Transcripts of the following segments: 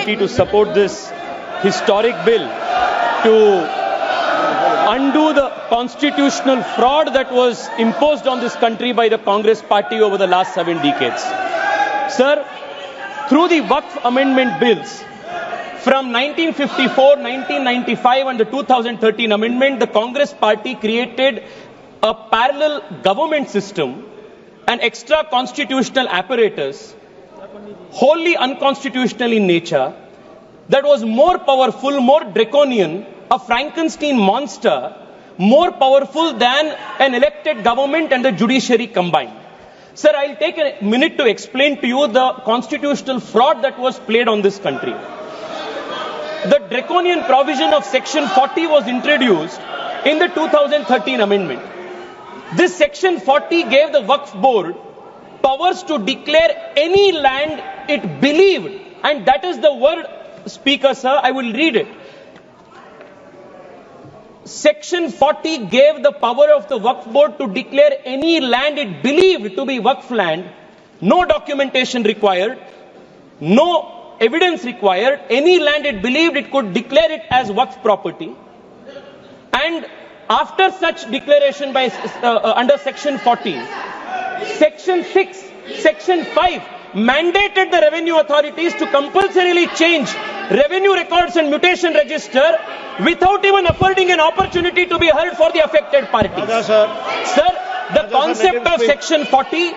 opportunity to support this historic bill to undo the constitutional fraud that was imposed on this country by the Congress party over the last 7 decades. Sir, through the Waqf amendment bills from 1954, 1995 and the 2013 amendment, the Congress party created a parallel government system, an extra constitutional apparatus, wholly unconstitutional in nature, that was more powerful, more draconian, a Frankenstein monster, more powerful than an elected government and the judiciary combined. Sir, I'll take a minute to explain to you the constitutional fraud that was played on this country. The draconian provision of Section 40 was introduced in the 2013 amendment. This Section 40 gave the Waqf Board powers to declare any land it believed, and that is the word, Speaker, sir, I will read it. Section 40 gave the power of the Waqf Board to declare any land it believed to be Waqf land, no documentation required, no evidence required, any land it believed it could declare it as Waqf property. And after such declaration by under Section 40, Section 6, Section 5 mandated the revenue authorities to compulsorily change revenue records and mutation register without even affording an opportunity to be heard for the affected parties. Sir, the concept of Section 40,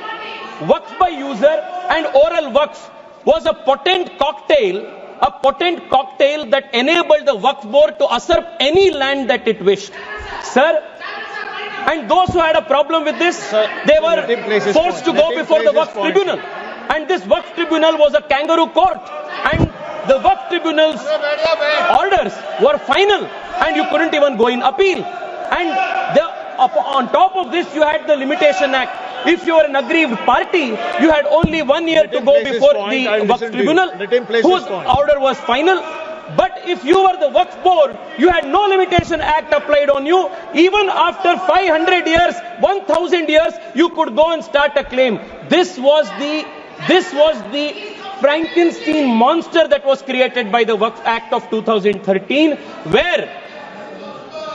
Waqf by user and oral Waqf, was a potent cocktail that enabled the Waqf Board to usurp any land that it wished. Sir, and those who had a problem with this, they were forced to go before the Waqf Tribunal. And this Waqf Tribunal was a kangaroo court. And the Waqf Tribunal's orders were final, and you couldn't even go in appeal. And on top of this, you had the Limitation Act. If you were an aggrieved party, you had only 1 year to go before the Waqf Tribunal, whose order was final. But if you were the Waqf Board, you had no Limitation Act applied on you. Even after 500 years, 1000 years, you could go and start a claim. This was the Frankenstein monster that was created by the Waqf Act of 2013, where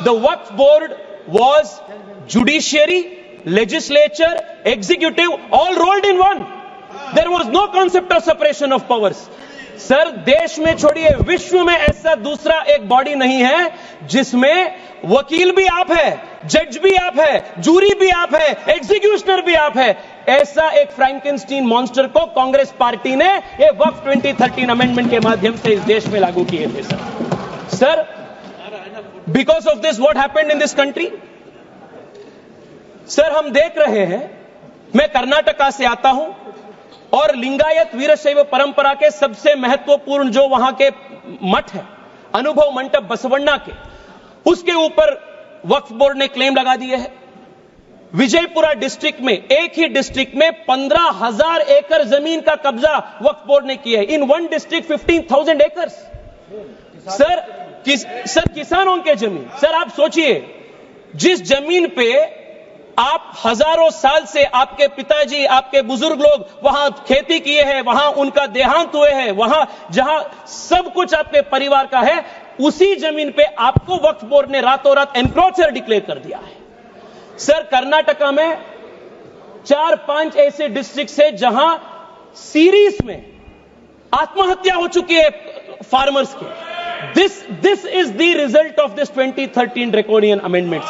the Waqf Board was judiciary, legislature, executive, all rolled in one. There was no concept of separation of powers. Sir, देश में छोड़िए, विश्व में ऐसा दूसरा एक body नहीं है जिसमें वकील भी आप है, जज भी आप है, जूरी भी आप है, एग्जीक्यूशनर भी आप है. ऐसा एक फ्रैंकेनस्टीन मॉन्स्टर को कांग्रेस पार्टी ने ये वक्फ 2013 अमेंडमेंट के माध्यम से इस देश में लागू किए थे. Sir, because of this what happened in this country? Sir, हम देख रहे हैं, मैं कर्नाटका से आता हूं और लिंगायत वीरशैव परंपरा के सबसे महत्वपूर्ण जो वहां के मठ है, अनुभव मंडप बसवण्णा के, उसके ऊपर वक्फ बोर्ड ने क्लेम लगा दिए है. विजयपुरा डिस्ट्रिक्ट में, एक ही डिस्ट्रिक्ट में 15,000 एकड़ जमीन का कब्जा वक्फ बोर्ड ने किया है. In one district 15,000 acres. Sir, किसानों के जमीन. सर, आप सोचिए, जिस जमीन पे आप हजारों साल से आपके पिताजी, आपके बुजुर्ग लोग वहां खेती किए हैं, वहां उनका देहांत हुए हैं, वहां जहां सब कुछ आपके परिवार का है, उसी जमीन पे आपको वक्फ बोर्ड ने रातों रात एनक्रोचर डिक्लेयर कर दिया है. सर, कर्नाटका में 4-5 ऐसे डिस्ट्रिक्ट है जहां सीरीज में आत्महत्या हो चुकी है फार्मर्स के. This is the result of this 2013 draconian amendment.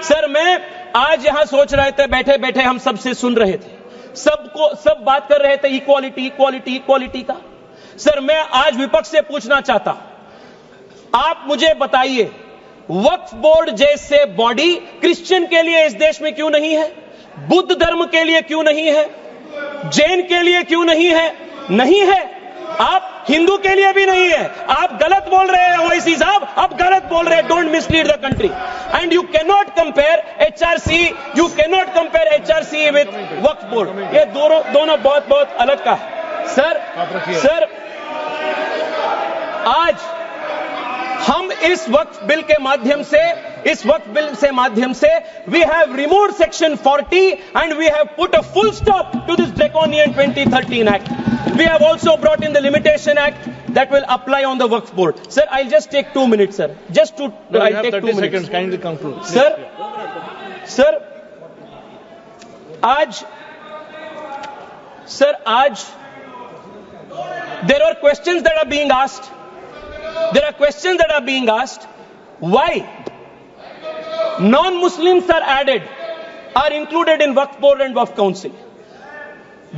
Sir, मैं आज यहां सोच रहे थे, बैठे बैठे हम सबसे सुन रहे थे, सब बात कर रहे थे इक्वालिटी इक्वालिटी इक्वालिटी का. सर, मैं आज विपक्ष से पूछना चाहता हूं, आप मुझे बताइए, वक्फ बोर्ड जैसे बॉडी क्रिश्चियन के लिए इस देश में क्यों नहीं है? बुद्ध धर्म के लिए क्यों नहीं है? जैन के लिए क्यों नहीं है? नहीं है. आप हिंदू के लिए भी नहीं है. आप गलत बोल रहे हैं ओवैसी साहब, आप गलत बोल रहे हैं. Don't mislead the country. And you can not compare HRC with Waqf board. ये दोनों बहुत बहुत अलग का है. सर, आज हम इस वक्फ बिल के माध्यम से we have removed Section 40 and we have put a full stop to this draconian 2013 Act. we have also brought in the Limitation Act that will apply on the Waqf Board. Sir, I'll just take 2 minutes, sir. Just to, No, I'll you have take 30 2 minutes. seconds. Kindly conclude. Sir, आज there are questions that are being asked. There are questions that are being asked. Why non-Muslims are added, are included in Waqf Board and Waqf Council?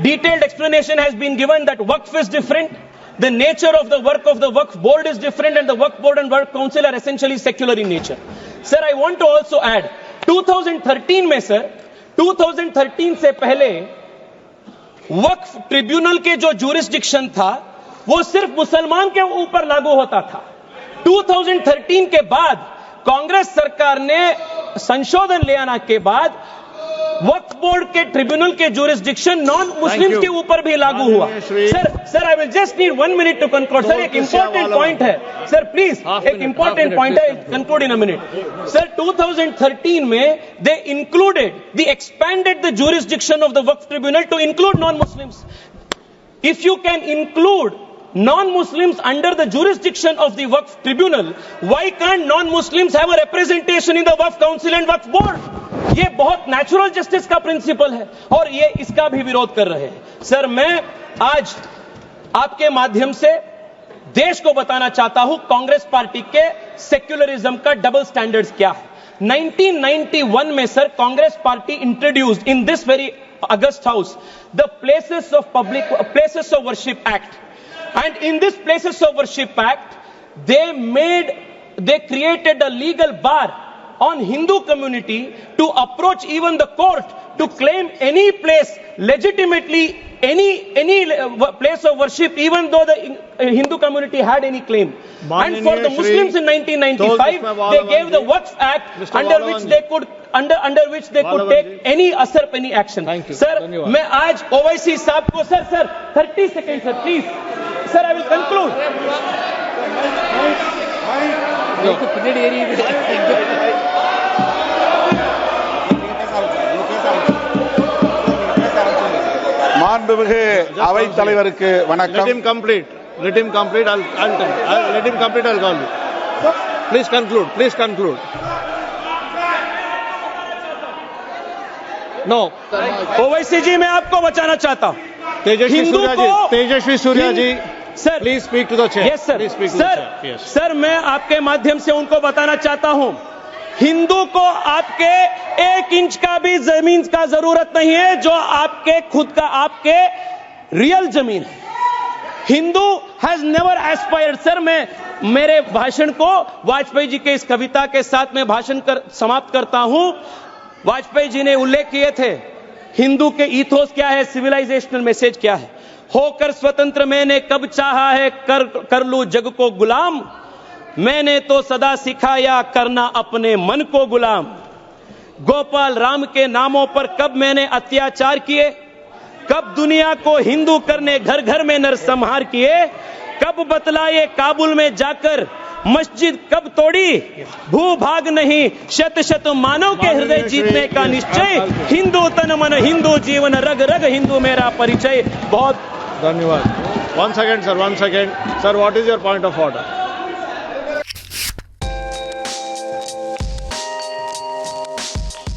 Detailed explanation has been given that Waqf is different, the nature of the work of the Waqf Board is different, and the Waqf Board and Waqf Council are essentially secular in nature. Sir, I want to also add, 2013 में sir, 2013 से पहले वक्फ tribunal के जो jurisdiction था वो सिर्फ मुसलमान के ऊपर लागू होता था। 2013 के बाद कांग्रेस सरकार ने संशोधन ले आने के बाद वक्फ बोर्ड के ट्रिब्यूनल के ज्यूरिसडिक्शन नॉन मुस्लिम्स के ऊपर भी लागू हुआ। Sir I will just need 1 minute to conclude. Sir एक इंपॉर्टेंट पॉइंट है सर, प्लीज एक इंपॉर्टेंट पॉइंट है, conclude in a minute. Sir 2013 में they included the expanded the jurisdiction of the Waqf tribunal to include non Muslims. If you can include non-Muslims under the jurisdiction of the Waqf Tribunal, why can't non-Muslims have a representation in the Waqf Council and Waqf Board? ये बहुत natural justice का principal है और ये इसका भी विरोध कर रहे हैं। सर मैं आज आपके माध्यम से देश को बताना चाहता हूं कांग्रेस पार्टी के सेक्युलरिज्म का डबल स्टैंडर्ड्स क्या है। 1991 में sir Congress party introduced in this very August house the places of worship act, and in this Places of Worship Act they created a legal bar on Hindu community to approach even the court to claim any place legitimately, any place of worship, even though the Hindu community had any claim. And for the Muslims in 1995 they gave the Waqf Act under which they could take any asar any action. Sir मैं आज OIC साहब को sir 30 seconds sir please sir I will conclude. மாண்புமிகு அவைத் தலைவருக்கு வணக்கம். Let him complete. I'll let him complete. I'll call you. Please conclude. No. OIC जी मैं आपको बचाना चाहता हूं। Tejasvi Surya ji sir please speak to the chair. Yes sir sir मैं आपके माध्यम से उनको बताना चाहता हूं, हिंदू को आपके 1 इंच का भी जमीन का जरूरत नहीं है जो आपके खुद का आपके रियल जमीन है। Hindu has never aspired. Sir मैं मेरे भाषण को वाजपेयी जी के इस कविता के साथ में भाषण समाप्त करता हूं। वाजपेयी जी ने उल्लेख किए थे हिंदू के ईथोस क्या है, सिविलाइजेशनल मैसेज क्या है। होकर स्वतंत्र मैंने कब चाहा है कर लूं जग को गुलाम, मैंने तो सदा सिखाया करना अपने मन को गुलाम। गोपाल राम के नामों पर कब मैंने अत्याचार किए, कब दुनिया को हिंदू करने घर घर में नरसंहार किए, कब बतलाए काबुल में जाकर मस्जिद कब तोड़ी, भूभाग नहीं शत शत मानव के हृदय जीतने का निश्चय, हिंदू तन मन हिंदू जीवन रग रग हिंदू मेरा परिचय। बहुत धन्यवाद। 1 second sir, 1 second sir, what is your point of order?